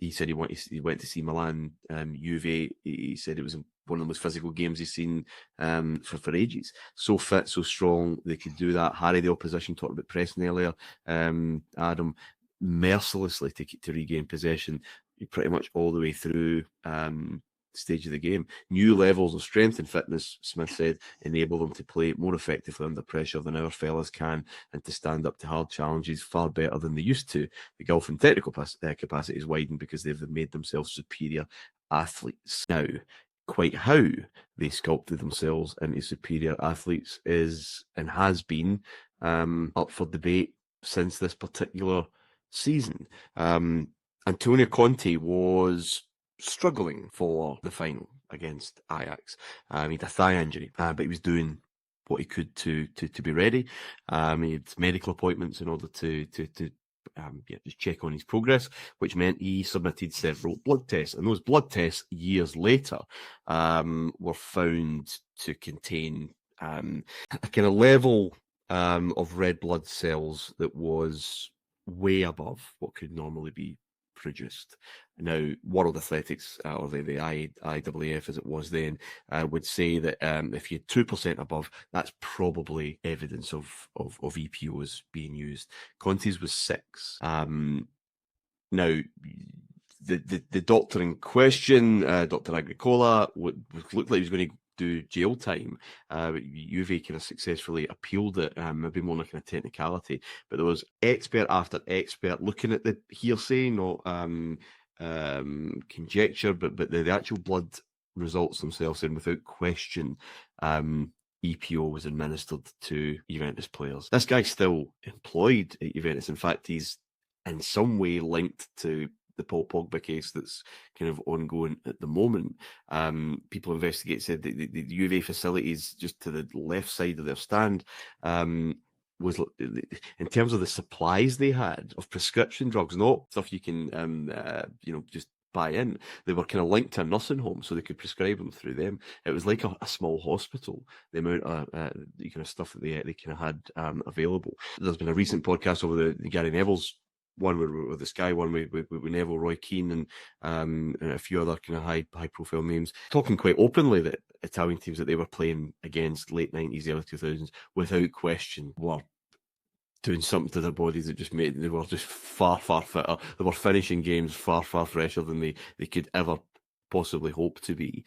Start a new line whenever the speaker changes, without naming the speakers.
he said he went to see Milan, Juve. He said it was one of the most physical games he's seen for ages. So fit, so strong, they could do that. Harry, the opposition, talked about pressing earlier. Adam, mercilessly to regain possession pretty much all the way through stage of the game. New levels of strength and fitness, Smith said, enable them to play more effectively under pressure than our fellas can, and to stand up to hard challenges far better than they used to. The gulf in technical capacity is widened because they've made themselves superior athletes. Now, quite how they sculpted themselves into superior athletes is and has been up for debate since this particular season. Antonio Conte was struggling for the final against Ajax. He had a thigh injury, but he was doing what he could to be ready. He had medical appointments in order to just check on his progress, which meant he submitted several blood tests. And those blood tests, years later, were found to contain a kind of level of red blood cells that was way above what could normally be produced. Now, World Athletics, or the IAAF as it was then, would say that if you had 2% above, that's probably evidence of EPOs being used. Conte's was 6. Now, the doctor in question, Dr. Agricola, looked like he was going to do jail time. Juve kind of successfully appealed it, maybe more like a technicality. But there was expert after expert looking at the hearsay, not conjecture, but the actual blood results themselves, and without question, EPO was administered to Juventus players. This guy's still employed at Juventus. In fact, he's in some way linked to the Paul Pogba case that's kind of ongoing at the moment. People investigate said that the Juve facilities just to the left side of their stand was, in terms of the supplies they had of prescription drugs, not stuff you can just buy in. They were kind of linked to a nursing home, so they could prescribe them through them. It was like a small hospital, the amount of kind of stuff that they kind of had available. There's been a recent podcast over the Gary Neville's one with the Sky one with Neville, Roy Keane, and a few other kind of high profile names, talking quite openly that Italian teams that they were playing against late 90s, early 2000s, without question, were doing something to their bodies that just made they were just far fitter. They were finishing games far fresher than they could ever possibly hope to be.